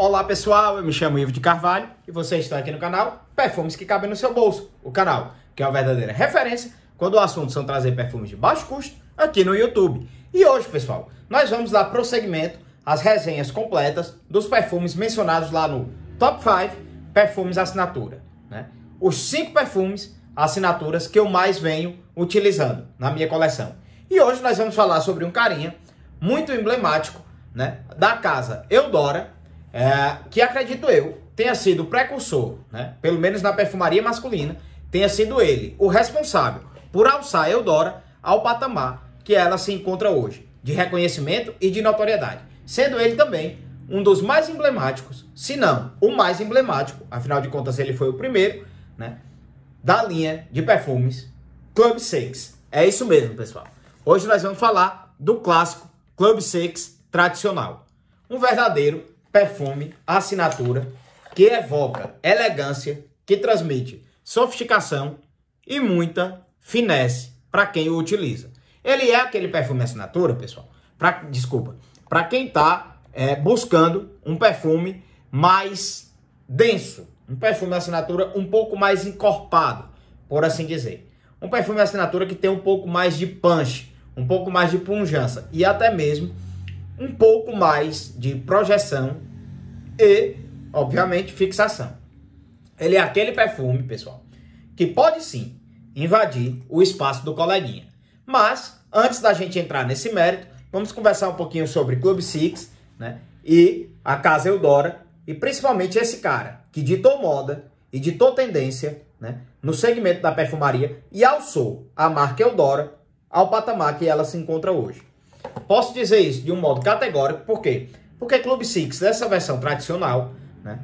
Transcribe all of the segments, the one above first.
Olá pessoal, eu me chamo Ivo de Carvalho e você está aqui no canal Perfumes que Cabem no Seu Bolso, o canal que é uma verdadeira referência quando o assunto são trazer perfumes de baixo custo aqui no YouTube. E hoje, pessoal, nós vamos dar prosseguimento às resenhas completas dos perfumes mencionados lá no Top 5 Perfumes Assinatura, né? Os 5 perfumes assinaturas que eu mais venho utilizando na minha coleção. E hoje nós vamos falar sobre um carinha muito emblemático, né, da casa Eudora, que acredito eu tenha sido o precursor, né, pelo menos na perfumaria masculina, tenha sido ele o responsável por alçar a Eudora ao patamar que ela se encontra hoje, de reconhecimento e de notoriedade, sendo ele também um dos mais emblemáticos, se não o mais emblemático, afinal de contas ele foi o primeiro, né, da linha de perfumes Club 6. É isso mesmo, pessoal. Hoje nós vamos falar do clássico Club 6 tradicional. Um verdadeiro perfume assinatura que evoca elegância, que transmite sofisticação e muita finesse para quem o utiliza. Ele é aquele perfume assinatura, pessoal, para quem está buscando um perfume mais denso, um perfume assinatura um pouco mais encorpado, por assim dizer. Um perfume assinatura que tem um pouco mais de punch, um pouco mais de punjança e até mesmo um pouco mais de projeção e, obviamente, fixação. Ele é aquele perfume, pessoal, que pode sim invadir o espaço do coleguinha. Mas, antes da gente entrar nesse mérito, vamos conversar um pouquinho sobre Club 6, né, e a casa Eudora, e principalmente esse cara que ditou moda e ditou tendência, né, no segmento da perfumaria e alçou a marca Eudora ao patamar que ela se encontra hoje. Posso dizer isso de um modo categórico, por quê? Porque Club 6, dessa versão tradicional, né,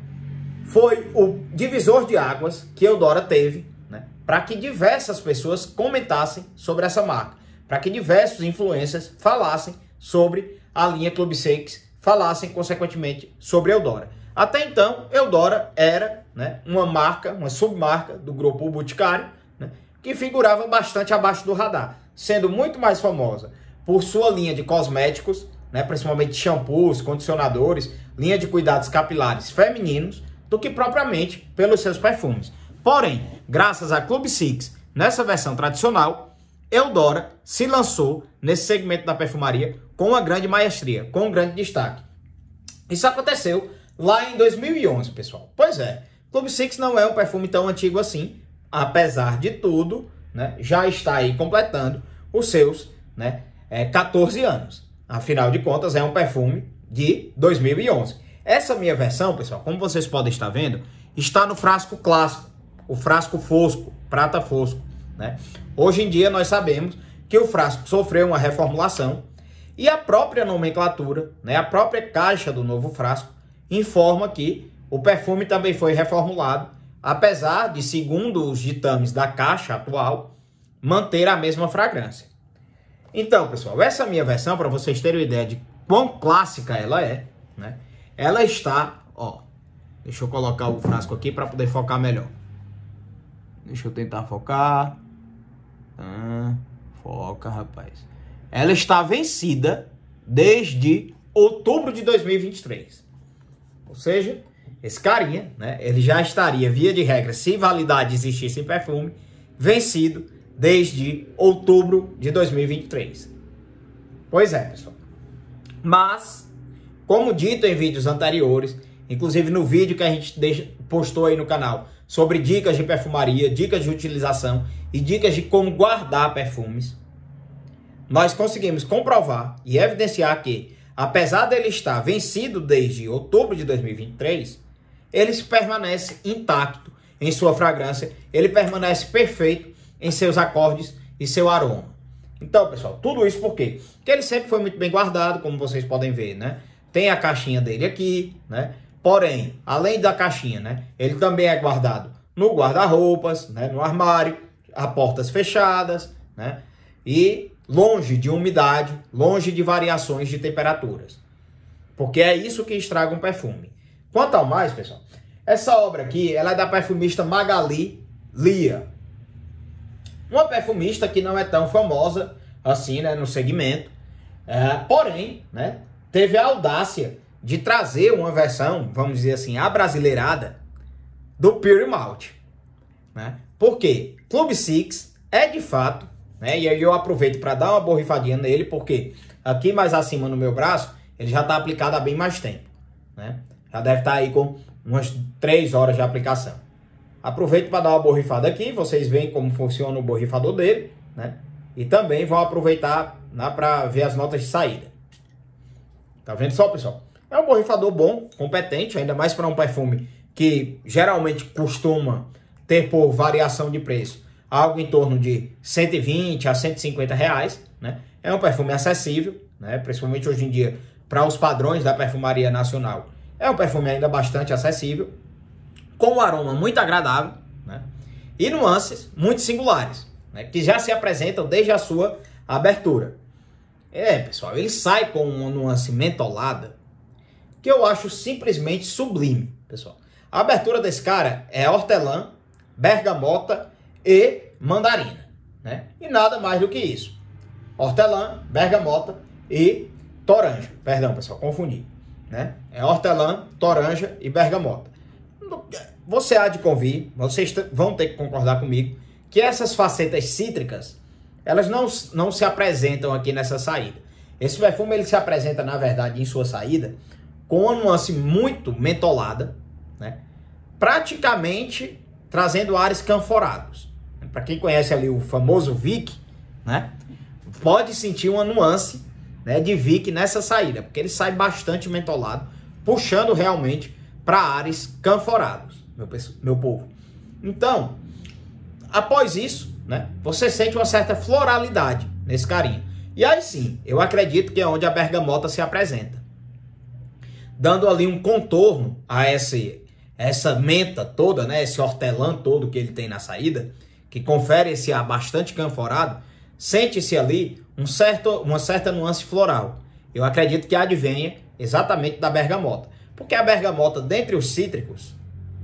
foi o divisor de águas que Eudora teve, né, para que diversas pessoas comentassem sobre essa marca, para que diversos influencers falassem sobre a linha Club 6, falassem consequentemente sobre Eudora. Até então, Eudora era, né, uma marca, uma submarca do grupo Boticário, né, que figurava bastante abaixo do radar, sendo muito mais famosa por sua linha de cosméticos, né, principalmente shampoos, condicionadores, linha de cuidados capilares femininos, do que propriamente pelos seus perfumes. Porém, graças a Club 6, nessa versão tradicional, Eudora se lançou nesse segmento da perfumaria com uma grande maestria, com um grande destaque. Isso aconteceu lá em 2011, pessoal. Pois é, Club 6 não é um perfume tão antigo assim, apesar de tudo, né, já está aí completando os seus, né, 14 anos. Afinal de contas, é um perfume de 2011. Essa minha versão, pessoal, como vocês podem estar vendo, está no frasco clássico, o frasco fosco, prata fosco, né? Hoje em dia nós sabemos que o frasco sofreu uma reformulação e a própria nomenclatura, né, a própria caixa do novo frasco informa que o perfume também foi reformulado, apesar de, segundo os ditames da caixa atual, manter a mesma fragrância. Então, pessoal, essa minha versão, para vocês terem uma ideia de quão clássica ela é, né? Ela está, ó, deixa eu colocar o frasco aqui para poder focar melhor. Deixa eu tentar focar. Foca, rapaz. Ela está vencida desde outubro de 2023. Ou seja, esse carinha, né, ele já estaria, via de regra, se validade existisse em perfume, vencido desde outubro de 2023. Pois é, pessoal. Mas, como dito em vídeos anteriores, inclusive no vídeo que a gente postou aí no canal, sobre dicas de perfumaria, dicas de utilização e dicas de como guardar perfumes, nós conseguimos comprovar e evidenciar que, apesar dele estar vencido desde outubro de 2023, ele permanece intacto em sua fragrância, ele permanece perfeito em seus acordes e seu aroma. Então, pessoal, tudo isso por quê? Porque ele sempre foi muito bem guardado, como vocês podem ver, né? Tem a caixinha dele aqui, né? Porém, além da caixinha, né, ele também é guardado no guarda-roupas, né, no armário, a portas fechadas, né? E longe de umidade, longe de variações de temperaturas. Porque é isso que estraga um perfume. Quanto ao mais, pessoal, essa obra aqui, ela é da perfumista Magali Lia. Uma perfumista que não é tão famosa assim, né, no segmento, porém, né, teve a audácia de trazer uma versão, vamos dizer assim, abrasileirada do Pure Malt, né? Por quê? Club Six é de fato, né? E aí eu aproveito para dar uma borrifadinha nele, porque aqui mais acima no meu braço, ele já está aplicado há bem mais tempo, né? Já deve estar aí com umas 3 horas de aplicação. Aproveito para dar uma borrifada aqui, vocês veem como funciona o borrifador dele, né? E também vão aproveitar, né, para ver as notas de saída. Tá vendo só, pessoal? É um borrifador bom, competente, ainda mais para um perfume que geralmente costuma ter por variação de preço algo em torno de 120 a 150 reais, né? É um perfume acessível, né? Principalmente hoje em dia, para os padrões da perfumaria nacional. É um perfume ainda bastante acessível, com um aroma muito agradável, né? E nuances muito singulares, né? Que já se apresentam desde a sua abertura. Pessoal, ele sai com uma nuance mentolada que eu acho simplesmente sublime, pessoal. A abertura desse cara é hortelã, bergamota e mandarina, né? E nada mais do que isso. Hortelã, bergamota e toranja. Perdão, pessoal, confundi, né? É hortelã, toranja e bergamota. Você há de convir, vocês vão ter que concordar comigo, que essas facetas cítricas, elas não se apresentam aqui nessa saída. Esse perfume ele se apresenta, na verdade, em sua saída, com uma nuance muito mentolada, né? Praticamente trazendo ares canforados. Para quem conhece ali o famoso Vic, né? Pode sentir uma nuance, né, de Vic nessa saída, porque ele sai bastante mentolado, puxando realmente para ares canforados, meu povo. Então, após isso, né, você sente uma certa floralidade nesse carinha. E aí sim, eu acredito que é onde a bergamota se apresenta, dando ali um contorno a essa menta toda, né, esse hortelã todo que ele tem na saída, que confere esse ar bastante canforado. Sente-se ali uma certa nuance floral. Eu acredito que advenha exatamente da bergamota, porque a bergamota, dentre os cítricos,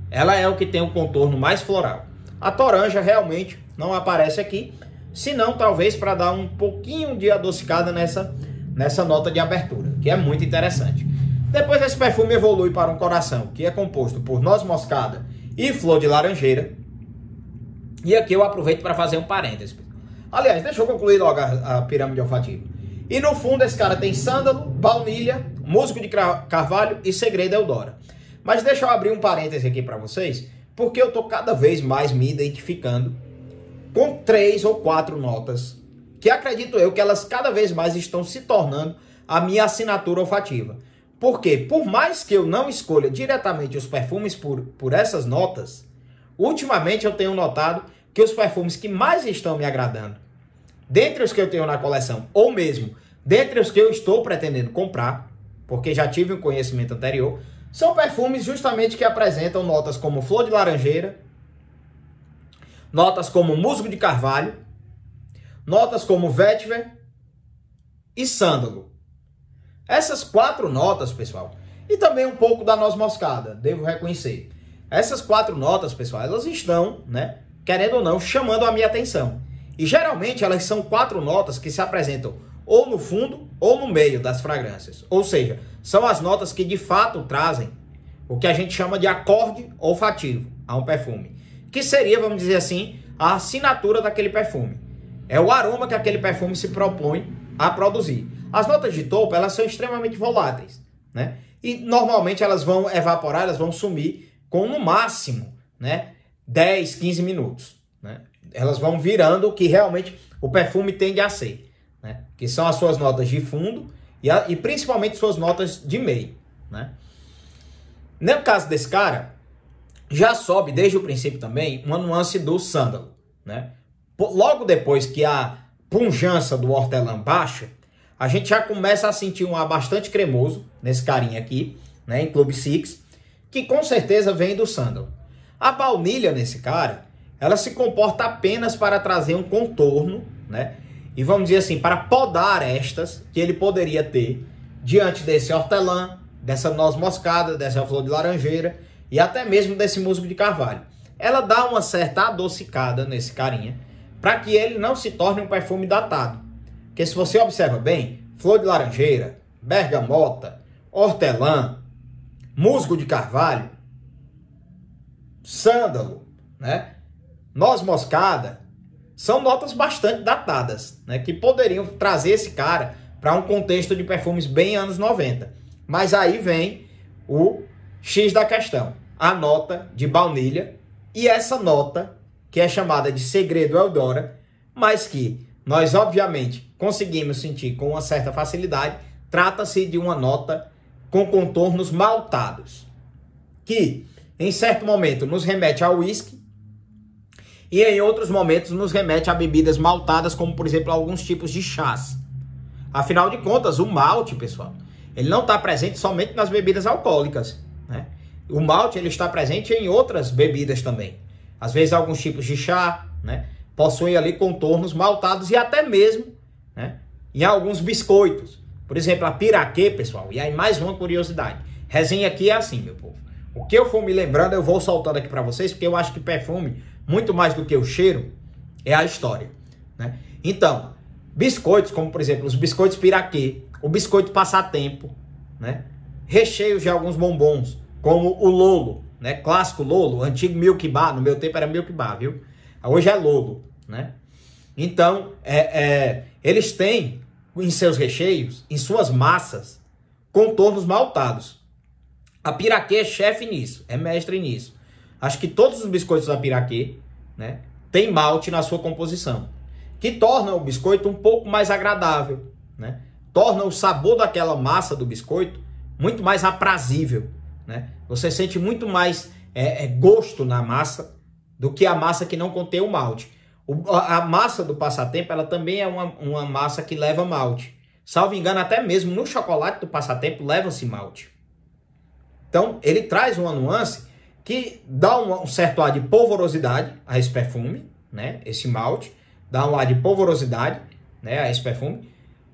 ela é o que tem o contorno mais floral. A toranja realmente não aparece aqui, senão talvez para dar um pouquinho de adocicada nessa nota de abertura, que é muito interessante. Depois esse perfume evolui para um coração, que é composto por noz moscada e flor de laranjeira. E aqui eu aproveito para fazer um parêntese. Aliás, deixa eu concluir logo a pirâmide olfativa. E no fundo esse cara tem sândalo, baunilha, musgo de carvalho e segredo Eudora. Mas deixa eu abrir um parêntese aqui para vocês, porque eu tô cada vez mais me identificando com 3 ou 4 notas, que acredito eu que elas cada vez mais estão se tornando a minha assinatura olfativa. Porque por mais que eu não escolha diretamente os perfumes por essas notas, ultimamente eu tenho notado que os perfumes que mais estão me agradando, dentre os que eu tenho na coleção, ou mesmo dentre os que eu estou pretendendo comprar, porque já tive um conhecimento anterior, são perfumes justamente que apresentam notas como flor de laranjeira, notas como musgo de carvalho, notas como vetiver e sândalo. Essas 4 notas, pessoal, e também um pouco da noz moscada, devo reconhecer. Essas 4 notas, pessoal, elas estão, né, querendo ou não, chamando a minha atenção. E geralmente elas são 4 notas que se apresentam ou no fundo ou no meio das fragrâncias. Ou seja, são as notas que de fato trazem o que a gente chama de acorde olfativo a um perfume. Que seria, vamos dizer assim, a assinatura daquele perfume. É o aroma que aquele perfume se propõe a produzir. As notas de topo, elas são extremamente voláteis, né? E normalmente elas vão evaporar, elas vão sumir com no máximo, né, 10, 15 minutos, né? Elas vão virando o que realmente o perfume tende a ser, né? Que são as suas notas de fundo e principalmente suas notas de meio, né? No caso desse cara, já sobe desde o princípio também uma nuance do sândalo, né? Logo depois que a punjança do hortelã baixa, a gente já começa a sentir um ar bastante cremoso nesse carinha aqui, né, em Club Six, que com certeza vem do sândalo. A baunilha nesse cara, ela se comporta apenas para trazer um contorno, né, e vamos dizer assim, para podar estas que ele poderia ter diante desse hortelã, dessa noz moscada, dessa flor de laranjeira e até mesmo desse musgo de carvalho. Ela dá uma certa adocicada nesse carinha, para que ele não se torne um perfume datado. Porque se você observa bem, flor de laranjeira, bergamota, hortelã, musgo de carvalho, sândalo, né, noz moscada, são notas bastante datadas, né, que poderiam trazer esse cara para um contexto de perfumes bem anos 90. Mas aí vem o X da questão, a nota de baunilha e essa nota que é chamada de segredo Eudora, mas que nós obviamente conseguimos sentir com uma certa facilidade. Trata-se de uma nota com contornos maltados, que em certo momento nos remete ao whisky e em outros momentos nos remete a bebidas maltadas, como por exemplo alguns tipos de chás. Afinal de contas, o malte, pessoal, ele não está presente somente nas bebidas alcoólicas, né? O malte ele está presente em outras bebidas também. Às vezes alguns tipos de chá, né, possuem ali contornos maltados e até mesmo, né, em alguns biscoitos. Por exemplo, a piraquê, pessoal. E aí mais uma curiosidade. Resenha aqui é assim, meu povo. O que eu for me lembrando, eu vou soltando aqui para vocês, porque eu acho que perfume, muito mais do que o cheiro, é a história, né? Então, biscoitos, como por exemplo, os biscoitos piraquê, o biscoito passatempo, né, recheios de alguns bombons, como o Lolo, né, clássico Lolo, antigo Milk Bar, no meu tempo era Milk Bar, viu? Hoje é Lolo, né? Então, eles têm em seus recheios, em suas massas, contornos maltados. A piraquê é chefe nisso, é mestre nisso. Acho que todos os biscoitos da piraquê, né, tem malte na sua composição, que torna o biscoito um pouco mais agradável, né? Torna o sabor daquela massa do biscoito muito mais aprazível, né? Você sente muito mais gosto na massa do que a massa que não contém o malte. A massa do passatempo, ela também é uma massa que leva malte. Salvo engano, até mesmo no chocolate do passatempo leva-se malte. Então, ele traz uma nuance que dá um certo ar de polvorosidade a esse perfume, né? Esse malte dá um ar de polvorosidade, né, a esse perfume.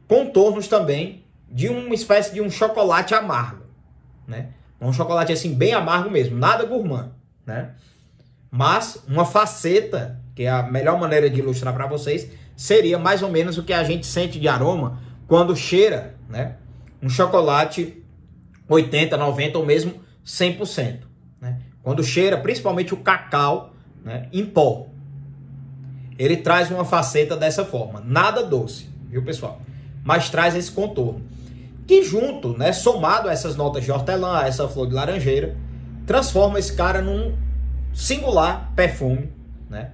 Contornos também de uma espécie de um chocolate amargo, né? Um chocolate assim bem amargo mesmo, nada gourmand, né? Mas uma faceta, que é a melhor maneira de ilustrar para vocês, seria mais ou menos o que a gente sente de aroma quando cheira, né, um chocolate 80, 90 ou mesmo 100%, né? Quando cheira principalmente o cacau, né, em pó. Ele traz uma faceta dessa forma, nada doce, viu, pessoal? Mas traz esse contorno, que junto, né, somado a essas notas de hortelã, a essa flor de laranjeira, transforma esse cara num singular perfume, né?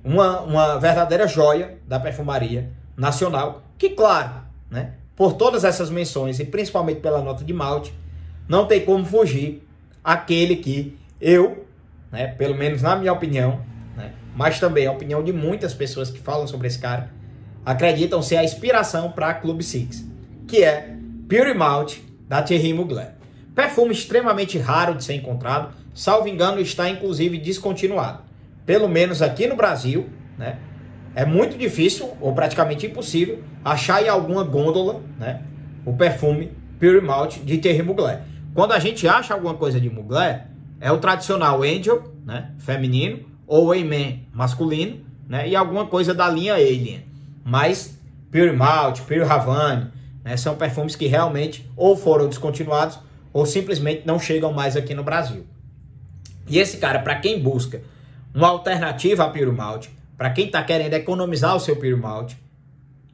Uma verdadeira joia da perfumaria nacional, que claro, né, por todas essas menções e principalmente pela nota de malte, não tem como fugir aquele que eu, né, pelo menos na minha opinião, né, mas também a opinião de muitas pessoas que falam sobre esse cara, acreditam ser a inspiração para a Club Six, que é Pure Malt da Thierry Mugler. Perfume extremamente raro de ser encontrado, salvo engano está inclusive descontinuado. Pelo menos aqui no Brasil, né, é muito difícil ou praticamente impossível achar em alguma gôndola, né, o perfume Pure Malt de Thierry Mugler. Quando a gente acha alguma coisa de Mugler, é o tradicional Angel, né, feminino, ou Amen masculino, né, e alguma coisa da linha Alien. Mas Pure Malt, Pure Havane, né, são perfumes que realmente ou foram descontinuados ou simplesmente não chegam mais aqui no Brasil. E esse cara, para quem busca uma alternativa a Pure Malt, para quem está querendo economizar o seu Pure Malt,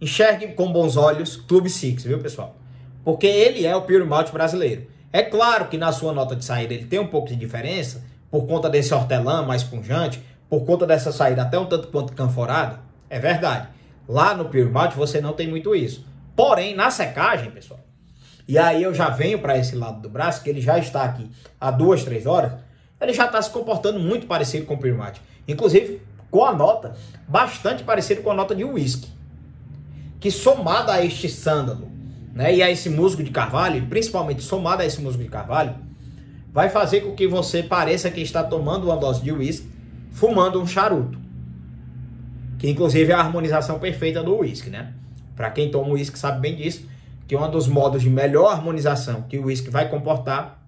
enxergue com bons olhos Club Six, viu, pessoal? Porque ele é o Pure Malt brasileiro. É claro que na sua nota de saída ele tem um pouco de diferença, por conta desse hortelã mais pungente, por conta dessa saída até um tanto quanto canforada, é verdade. Lá no Pure Malt você não tem muito isso. Porém, na secagem, pessoal, e aí eu já venho para esse lado do braço, que ele já está aqui há 2, 3 horas, ele já está se comportando muito parecido com o Pure Malt. Inclusive, com a nota bastante parecida com a nota de whisky. Que somada a este sândalo, né, e a esse musgo de carvalho, principalmente somado a esse musgo de carvalho, vai fazer com que você pareça que está tomando uma dose de whisky, fumando um charuto. Que inclusive é a harmonização perfeita do whisky, né? Para quem toma whisky sabe bem disso, que um dos modos de melhor harmonização que o whisky vai comportar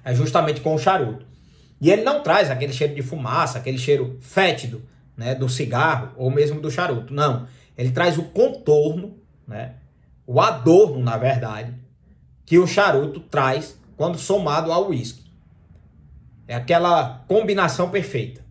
é justamente com o charuto. E ele não traz aquele cheiro de fumaça, aquele cheiro fétido, né, do cigarro ou mesmo do charuto. Não, ele traz o contorno, né, o adorno, na verdade, que o charuto traz quando somado ao uísque. É aquela combinação perfeita.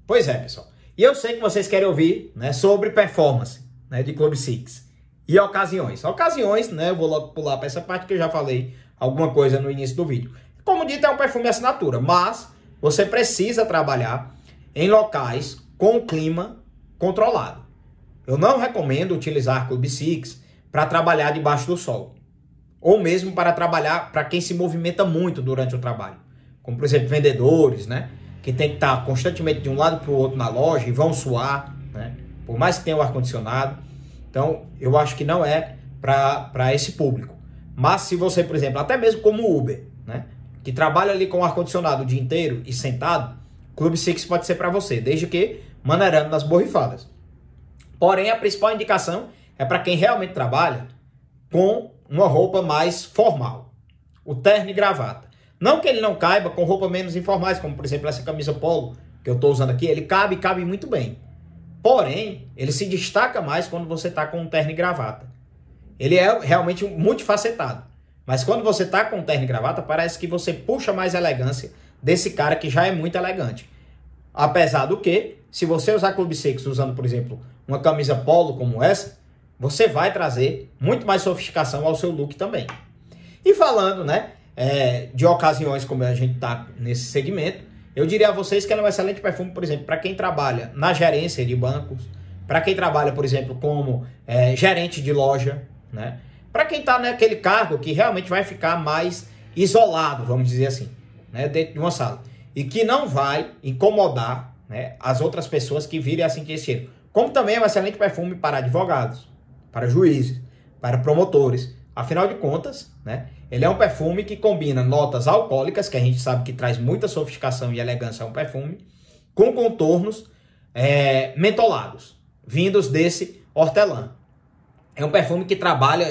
Pois é, pessoal. E eu sei que vocês querem ouvir, né, sobre performance, né, de Club Six e ocasiões. Ocasiões, né, eu vou logo pular para essa parte que eu já falei alguma coisa no início do vídeo. Como dito, é um perfume assinatura, mas você precisa trabalhar em locais com clima controlado. Eu não recomendo utilizar Club Six para trabalhar debaixo do sol. Ou mesmo para trabalhar para quem se movimenta muito durante o trabalho. Como, por exemplo, vendedores, né? Que tem que estar constantemente de um lado para o outro na loja e vão suar, né? Por mais que tenha o ar-condicionado. Então, eu acho que não é para esse público. Mas se você, por exemplo, até mesmo como Uber, né? Que trabalha ali com o ar-condicionado o dia inteiro e sentado, Club Six pode ser para você, desde que maneirando nas borrifadas. Porém, a principal indicação é para quem realmente trabalha com uma roupa mais formal. O terno e gravata. Não que ele não caiba com roupa menos informais, como por exemplo essa camisa polo que eu estou usando aqui, ele cabe muito bem. Porém, ele se destaca mais quando você está com um terno e gravata. Ele é realmente multifacetado. Mas quando você está com um terno e gravata, parece que você puxa mais elegância desse cara que já é muito elegante. Apesar do que, se você usar Club Six usando, por exemplo, uma camisa polo como essa, você vai trazer muito mais sofisticação ao seu look também. E falando, né, de ocasiões como a gente está nesse segmento, eu diria a vocês que ela é um excelente perfume, por exemplo, para quem trabalha na gerência de bancos, para quem trabalha, por exemplo, como gerente de loja, né, para quem está naquele cargo que realmente vai ficar mais isolado, vamos dizer assim, né, dentro de uma sala, e que não vai incomodar, né, as outras pessoas que virem a sentir esse cheiro. Como também é um excelente perfume para advogados, para juízes, para promotores. Afinal de contas, né, ele é um perfume que combina notas alcoólicas, que a gente sabe que traz muita sofisticação e elegância a um perfume, com contornos mentolados, vindos desse hortelã. É um perfume que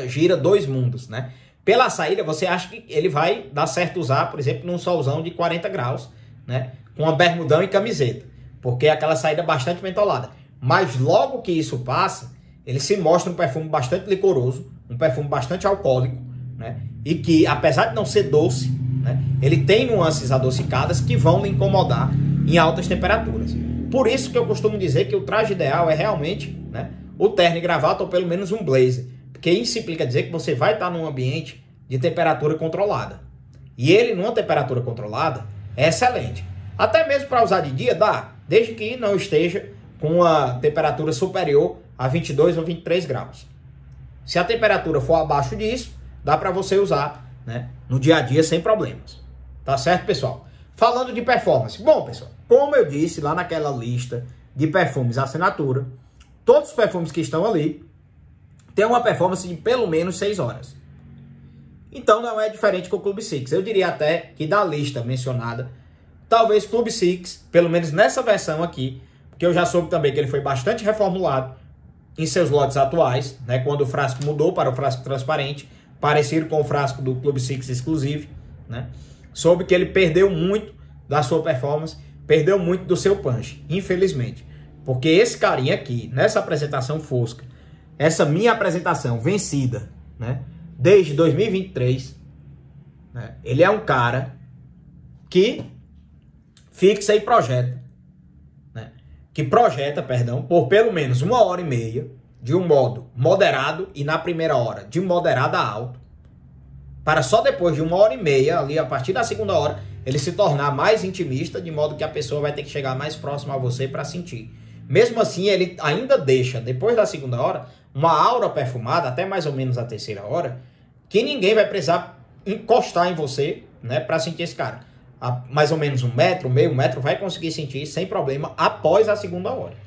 gira dois mundos, né? Pela saída, você acha que ele vai dar certo usar, por exemplo, num solzão de 40 graus, né? Com uma bermudão e camiseta, porque é aquela saída bastante mentolada. Mas logo que isso passa, ele se mostra um perfume bastante licoroso, um perfume bastante alcoólico, né? E que, apesar de não ser doce, né, ele tem nuances adocicadas que vão lhe incomodar em altas temperaturas. Por isso que eu costumo dizer que o traje ideal é realmente, né, o terno e gravata ou pelo menos um blazer. Porque isso implica dizer que você vai estar num ambiente de temperatura controlada. E ele, numa temperatura controlada, é excelente. Até mesmo para usar de dia, dá, desde que não esteja com a temperatura superior a 22 ou 23 graus. Se a temperatura for abaixo disso, dá para você usar, né, no dia a dia sem problemas. Tá certo, pessoal? Falando de performance. Bom, pessoal, como eu disse lá naquela lista de perfumes assinatura, todos os perfumes que estão ali têm uma performance de pelo menos 6 horas. Então não é diferente com o Club Six. Eu diria até que da lista mencionada, talvez Club Six, pelo menos nessa versão aqui, porque eu já soube também que ele foi bastante reformulado em seus lotes atuais, né, quando o frasco mudou para o frasco transparente, parecido com o frasco do Club Six Exclusive, né? Soube que ele perdeu muito da sua performance, perdeu muito do seu punch, infelizmente. Porque esse carinha aqui, nessa apresentação fosca, essa minha apresentação vencida, né, desde 2023, né, ele é um cara que fixa e projeta, né, por pelo menos 1h30, de um modo moderado e na primeira hora de moderado a alto, para só depois de 1h30, ali a partir da segunda hora, ele se tornar mais intimista, de modo que a pessoa vai ter que chegar mais próximo a você para sentir. Mesmo assim, ele ainda deixa, depois da segunda hora, uma aura perfumada, até mais ou menos a terceira hora, que ninguém vai precisar encostar em você, né, para sentir esse cara. A mais ou menos 1 metro, meio metro, vai conseguir sentir sem problema após a segunda hora.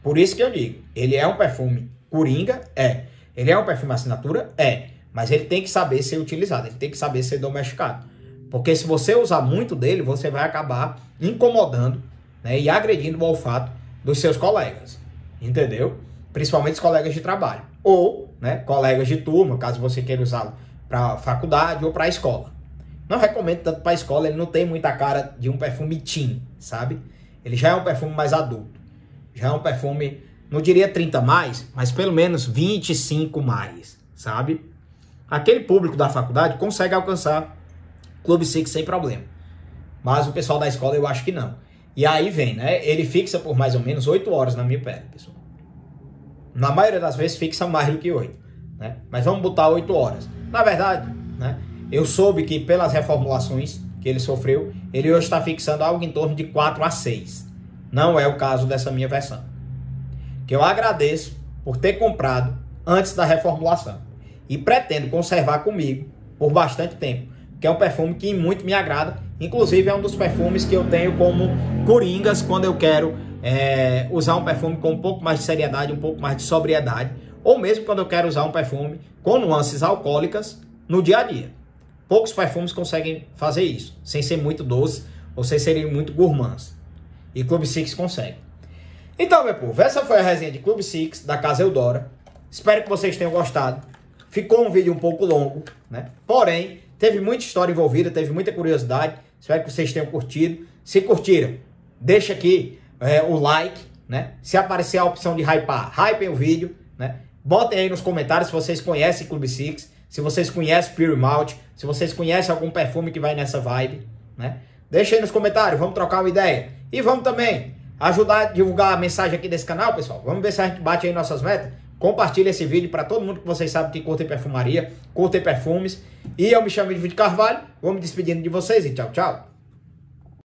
Por isso que eu digo, ele é um perfume coringa? É. Ele é um perfume assinatura? É. Mas ele tem que saber ser utilizado, ele tem que saber ser domesticado. Porque se você usar muito dele, você vai acabar incomodando, né, e agredindo o olfato dos seus colegas. Entendeu? Principalmente os colegas de trabalho. Ou, né, colegas de turma, caso você queira usá-lo para faculdade ou para a escola. Não recomendo tanto para a escola, ele não tem muita cara de um perfume teen, sabe? Ele já é um perfume mais adulto. Já é um perfume, não diria 30 mais, mas pelo menos 25 mais, sabe? aquele público da faculdade consegue alcançar Club Six sem problema. Mas o pessoal da escola eu acho que não. E aí vem, né? Ele fixa por mais ou menos 8 horas na minha pele, pessoal. Na maioria das vezes fixa mais do que 8, né? Mas vamos botar 8 horas. Na verdade, né? Eu soube que pelas reformulações que ele sofreu, ele hoje está fixando algo em torno de 4 a 6. Não é o caso dessa minha versão. Que eu agradeço por ter comprado antes da reformulação. E pretendo conservar comigo por bastante tempo. Que é um perfume que muito me agrada. Inclusive é um dos perfumes que eu tenho como coringas quando eu quero usar um perfume com um pouco mais de seriedade, um pouco mais de sobriedade. Ou mesmo quando eu quero usar um perfume com nuances alcoólicas no dia a dia. Poucos perfumes conseguem fazer isso, sem ser muito doce ou sem serem muito gourmands. E Club Six consegue. Então, meu povo, essa foi a resenha de Club Six da Casa Eudora. Espero que vocês tenham gostado. Ficou um vídeo um pouco longo, né? Porém, teve muita história envolvida, teve muita curiosidade. Espero que vocês tenham curtido. Se curtiram, deixa aqui o like, né? Se aparecer a opção de hypar, hypem o vídeo, né? Botem aí nos comentários se vocês conhecem Club Six, se vocês conhecem Pure Malt, se vocês conhecem algum perfume que vai nessa vibe, né? Deixa aí nos comentários, vamos trocar uma ideia. E vamos também ajudar a divulgar a mensagem aqui desse canal, pessoal. Vamos ver se a gente bate aí nossas metas. Compartilha esse vídeo para todo mundo que vocês sabem que curtem perfumaria, curtem perfumes. E eu me chamo Edvin de Carvalho, vou me despedindo de vocês e tchau, tchau.